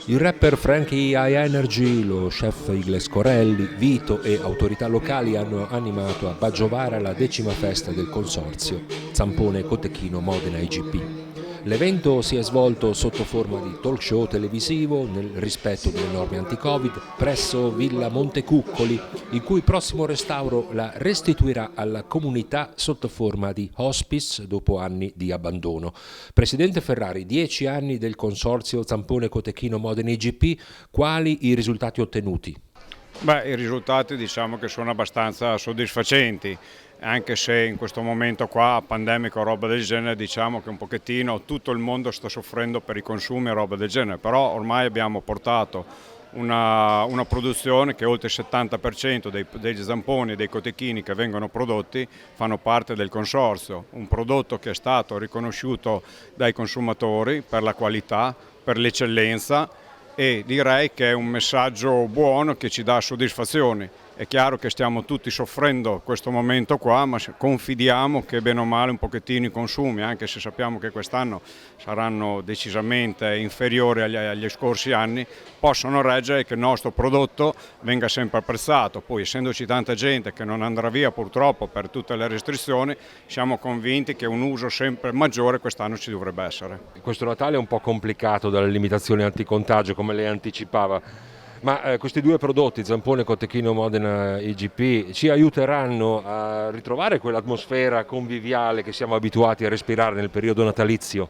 Il rapper Frankie High Energy, lo chef Igles Corelli, Vito e autorità locali hanno animato a Baggiovara la 10ª festa del consorzio Zampone Cotechino Modena IGP. L'evento si è svolto sotto forma di talk show televisivo nel rispetto delle norme anti-Covid presso Villa Montecuccoli, il cui prossimo restauro la restituirà alla comunità sotto forma di hospice dopo anni di abbandono. Presidente Ferrari, 10 anni del consorzio Zampone Cotechino Modena IGP, quali i risultati ottenuti? I risultati diciamo che sono abbastanza soddisfacenti, anche se in questo momento qua, pandemico o roba del genere, diciamo che un pochettino tutto il mondo sta soffrendo per i consumi e roba del genere, però ormai abbiamo portato una produzione che oltre il 70% degli zamponi e dei cotechini che vengono prodotti fanno parte del consorzio, un prodotto che è stato riconosciuto dai consumatori per la qualità, per l'eccellenza, e direi che è un messaggio buono che ci dà soddisfazioni. È chiaro che stiamo tutti soffrendo questo momento qua, ma confidiamo che bene o male un pochettino i consumi, anche se sappiamo che quest'anno saranno decisamente inferiori agli scorsi anni, possono reggere e che il nostro prodotto venga sempre apprezzato. Poi, essendoci tanta gente che non andrà via purtroppo per tutte le restrizioni, siamo convinti che un uso sempre maggiore quest'anno ci dovrebbe essere. Questo Natale è un po' complicato dalle limitazioni anticontagio, come lei anticipava. Ma questi due prodotti, Zampone Cotechino Modena IGP, ci aiuteranno a ritrovare quell'atmosfera conviviale che siamo abituati a respirare nel periodo natalizio?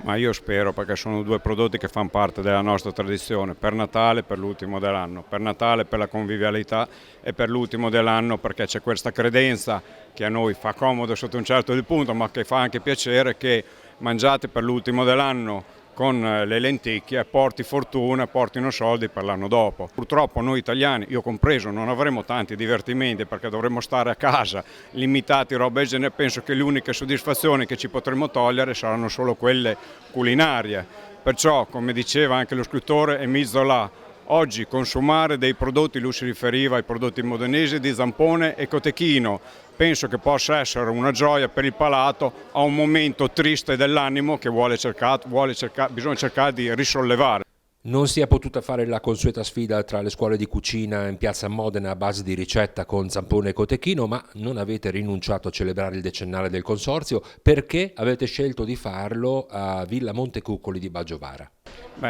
Ma io spero, perché sono due prodotti che fanno parte della nostra tradizione, per Natale e per l'ultimo dell'anno. Per Natale per la convivialità e per l'ultimo dell'anno perché c'è questa credenza che a noi fa comodo sotto un certo punto, ma che fa anche piacere, che mangiate per l'ultimo dell'anno con le lenticchie porti fortuna, portino soldi per l'anno dopo. Purtroppo noi italiani, io compreso, non avremo tanti divertimenti perché dovremo stare a casa limitati, roba del genere. Penso che le uniche soddisfazioni che ci potremo togliere saranno solo quelle culinarie. Perciò, come diceva anche lo scrittore Émile Zola, oggi consumare dei prodotti, lui si riferiva ai prodotti modenesi di Zampone e Cotechino, penso che possa essere una gioia per il palato a un momento triste dell'animo che bisogna cercare di risollevare. Non si è potuta fare la consueta sfida tra le scuole di cucina in piazza Modena a base di ricetta con Zampone e Cotechino, ma non avete rinunciato a celebrare il decennale del consorzio. Perché avete scelto di farlo a Villa Montecuccoli di Baggiovara?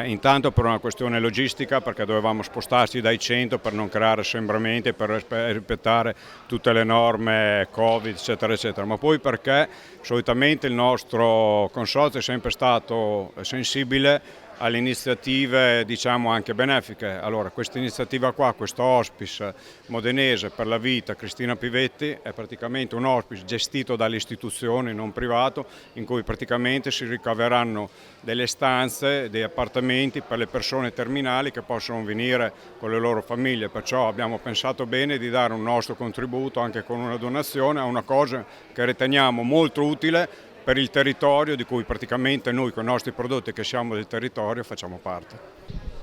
Intanto per una questione logistica, perché dovevamo spostarci dai 100 per non creare assembramenti, per rispettare tutte le norme Covid, eccetera, eccetera, ma poi perché solitamente il nostro consorzio è sempre stato sensibile alle iniziative diciamo anche benefiche. Allora questa iniziativa qua, questo hospice modenese per la vita Cristina Pivetti, è praticamente un hospice gestito dalle istituzioni, non privato, in cui praticamente si ricaveranno delle stanze, dei appartamenti per le persone terminali che possono venire con le loro famiglie. Perciò abbiamo pensato bene di dare un nostro contributo anche con una donazione a una cosa che riteniamo molto utile per il territorio, di cui praticamente noi con i nostri prodotti che siamo del territorio facciamo parte.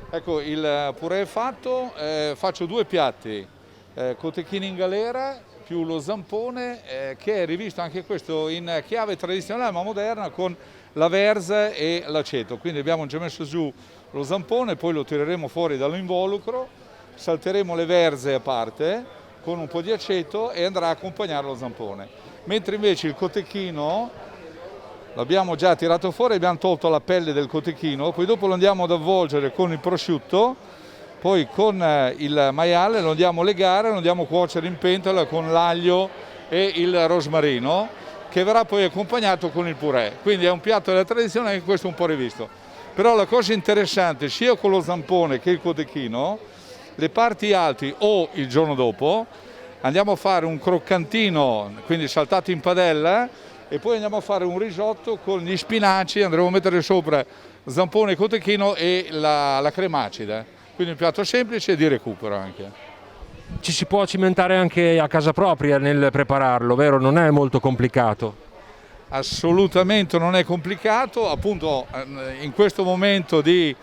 Ecco, il purè è fatto, faccio due piatti, cotechini in galera più lo zampone, che è rivisto anche questo in chiave tradizionale ma moderna con la verza e l'aceto. Quindi abbiamo già messo giù lo zampone, poi lo tireremo fuori dall'involucro, salteremo le verze a parte con un po' di aceto e andrà a accompagnare lo zampone. Mentre invece il cotechino l'abbiamo già tirato fuori, abbiamo tolto la pelle del cotechino, poi dopo lo andiamo ad avvolgere con il prosciutto, poi con il maiale lo andiamo a legare, lo andiamo a cuocere in pentola con l'aglio e il rosmarino, che verrà poi accompagnato con il purè. Quindi è un piatto della tradizione, anche questo un po' rivisto. Però la cosa interessante, sia con lo zampone che il cotechino, le parti alte o il giorno dopo andiamo a fare un croccantino, quindi saltato in padella, e poi andiamo a fare un risotto con gli spinaci, andremo a mettere sopra zampone, cotechino e la crema acida. Quindi un piatto semplice e di recupero anche. Ci si può cimentare anche a casa propria nel prepararlo, vero? Non è molto complicato? Assolutamente non è complicato, appunto in questo momento di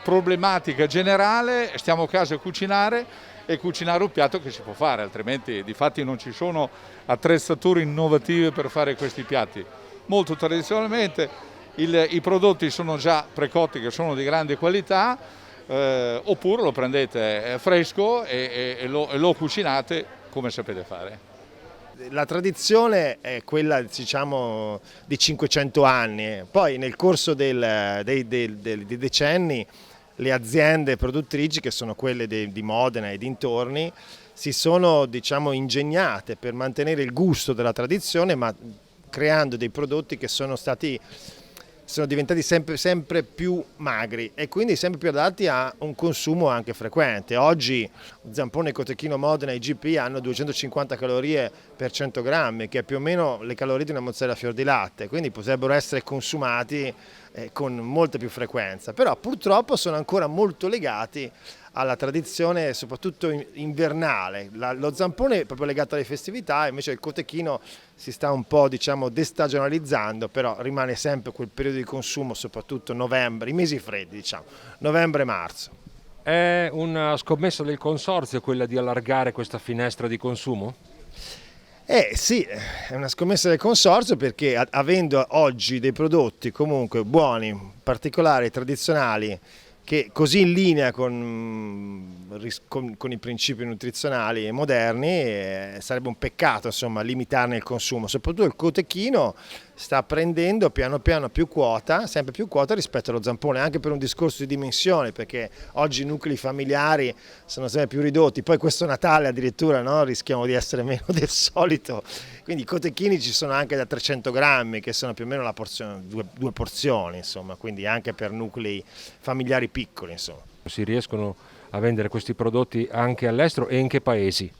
problematica generale stiamo a casa a cucinare e cucinare un piatto che si può fare, altrimenti di fatti non ci sono attrezzature innovative per fare questi piatti. Molto tradizionalmente I prodotti sono già precotti, che sono di grande qualità, oppure lo prendete fresco e lo cucinate come sapete fare. La tradizione è quella, diciamo, di 500 anni, poi nel corso dei decenni le aziende produttrici, che sono quelle di Modena e dintorni, si sono, diciamo, ingegnate per mantenere il gusto della tradizione, ma creando dei prodotti che sono diventati sempre più magri e quindi sempre più adatti a un consumo anche frequente. Oggi Zampone, Cotechino, Modena e IGP hanno 250 calorie per 100 grammi, che è più o meno le calorie di una mozzarella fior di latte, quindi potrebbero essere consumati con molta più frequenza, però purtroppo sono ancora molto legati alla tradizione soprattutto invernale. Lo zampone è proprio legato alle festività, invece il cotechino si sta un po', diciamo, destagionalizzando, però rimane sempre quel periodo di consumo, soprattutto novembre, i mesi freddi, diciamo, novembre e marzo. È una scommessa del consorzio quella di allargare questa finestra di consumo? Sì, è una scommessa del consorzio, perché avendo oggi dei prodotti comunque buoni, particolari, tradizionali, che così in linea con i principi nutrizionali moderni, sarebbe un peccato, insomma, limitarne il consumo. Soprattutto il cotechino sta prendendo piano piano sempre più quota rispetto allo zampone, anche per un discorso di dimensione, perché oggi i nuclei familiari sono sempre più ridotti, poi questo Natale addirittura, no, rischiamo di essere meno del solito, quindi i cotechini ci sono anche da 300 grammi, che sono più o meno la porzione, due porzioni, insomma, quindi anche per nuclei familiari piccoli, insomma. Si riescono a vendere questi prodotti anche all'estero e in che paesi?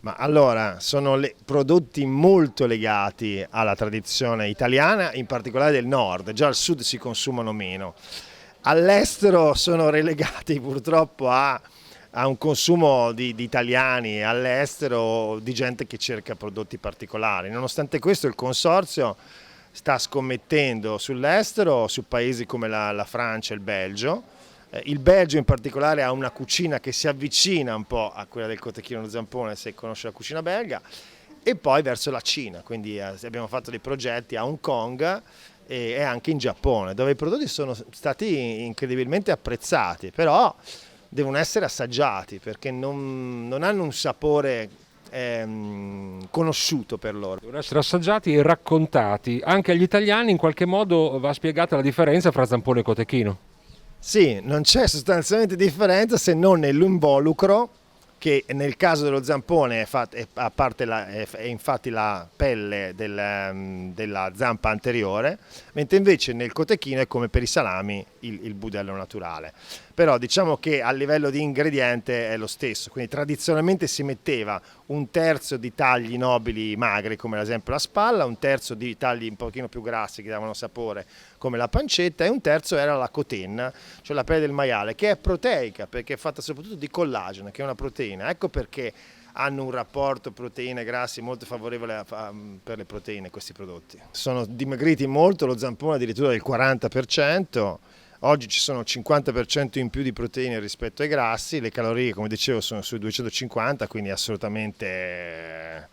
Ma allora, sono prodotti molto legati alla tradizione italiana, in particolare del nord, già al sud si consumano meno. All'estero sono relegati purtroppo a un consumo di italiani all'estero, di gente che cerca prodotti particolari. Nonostante questo il consorzio sta scommettendo sull'estero, su paesi come la Francia e il Belgio. Il Belgio in particolare ha una cucina che si avvicina un po' a quella del cotechino zampone, se conosce la cucina belga, e poi verso la Cina, quindi abbiamo fatto dei progetti a Hong Kong e anche in Giappone, dove i prodotti sono stati incredibilmente apprezzati, però devono essere assaggiati perché non hanno un sapore conosciuto per loro. Devono essere assaggiati e raccontati. Anche agli italiani in qualche modo va spiegata la differenza fra zampone e cotechino. Sì, non c'è sostanzialmente differenza se non nell'involucro, che nel caso dello zampone è infatti la pelle della zampa anteriore, mentre invece nel cotechino è come per i salami il budello naturale. Però diciamo che a livello di ingrediente è lo stesso, quindi tradizionalmente si metteva un terzo di tagli nobili magri come ad esempio la spalla, un terzo di tagli un pochino più grassi che davano sapore come la pancetta, e un terzo era la cotenna, cioè la pelle del maiale, che è proteica perché è fatta soprattutto di collagene, che è una proteina. Ecco perché hanno un rapporto proteine e grassi molto favorevole per le proteine questi prodotti. Sono dimagriti molto, lo zampone addirittura del 40%. Oggi ci sono 50% in più di proteine rispetto ai grassi, le calorie, come dicevo, sono sui 250, quindi assolutamente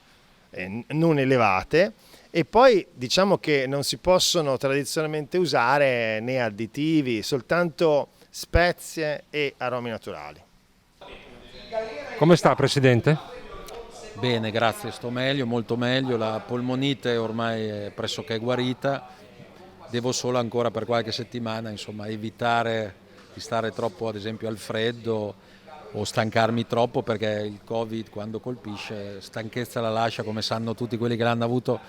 non elevate. E poi diciamo che non si possono tradizionalmente usare né additivi, soltanto spezie e aromi naturali. Come sta, Presidente? Bene, grazie, sto meglio, molto meglio, la polmonite ormai è pressoché guarita. Devo solo ancora per qualche settimana, insomma, evitare di stare troppo, ad esempio, al freddo o stancarmi troppo, perché il Covid, quando colpisce, stanchezza la lascia, come sanno tutti quelli che l'hanno avuto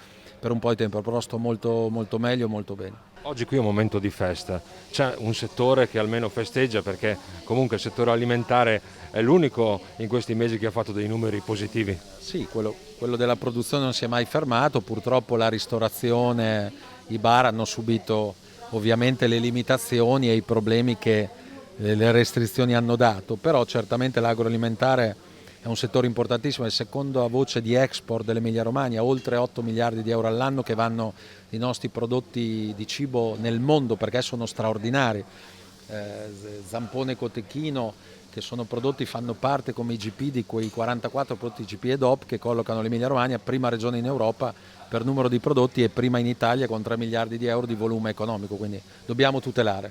per un po' di tempo, però sto molto, molto meglio, molto bene. Oggi qui è un momento di festa, c'è un settore che almeno festeggia, perché comunque il settore alimentare è l'unico in questi mesi che ha fatto dei numeri positivi. Sì, quello della produzione non si è mai fermato, purtroppo la ristorazione, i bar hanno subito ovviamente le limitazioni e i problemi che le restrizioni hanno dato, però certamente l'agroalimentare è un settore importantissimo, è il secondo a voce di export dell'Emilia Romagna, oltre 8 miliardi di euro all'anno che vanno i nostri prodotti di cibo nel mondo perché sono straordinari. Zampone e cotechino, che sono prodotti, fanno parte come IGP di quei 44 prodotti IGP e DOP che collocano l'Emilia Romagna, prima regione in Europa per numero di prodotti, è prima in Italia con 3 miliardi di euro di volume economico, quindi dobbiamo tutelare.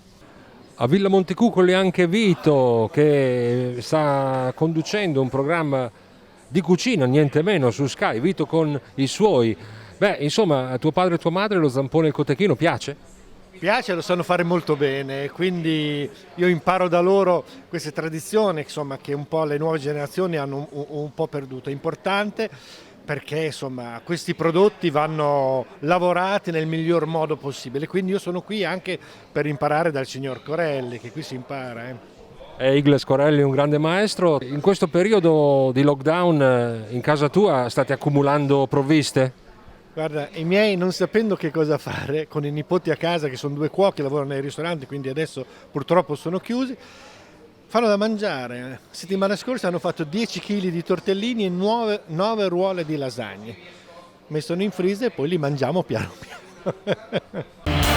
A Villa Montecucoli anche Vito, che sta conducendo un programma di cucina, niente meno, su Sky. Vito con i suoi. Beh, insomma, a tuo padre e tua madre lo zampone e il cotechino piace? Piace, lo sanno fare molto bene, quindi io imparo da loro queste tradizioni, insomma, che un po' le nuove generazioni hanno un po' perduto. È importante perché insomma, questi prodotti vanno lavorati nel miglior modo possibile, quindi io sono qui anche per imparare dal signor Corelli, che qui si impara. Igles Corelli è un grande maestro. In questo periodo di lockdown in casa tua state accumulando provviste? Guarda, i miei, non sapendo che cosa fare, con i nipoti a casa che sono 2 cuochi, lavorano nei ristoranti, quindi adesso purtroppo sono chiusi, fanno da mangiare. Settimana scorsa hanno fatto 10 kg di tortellini e 9 ruole di lasagne. Mettono in freezer e poi li mangiamo piano piano.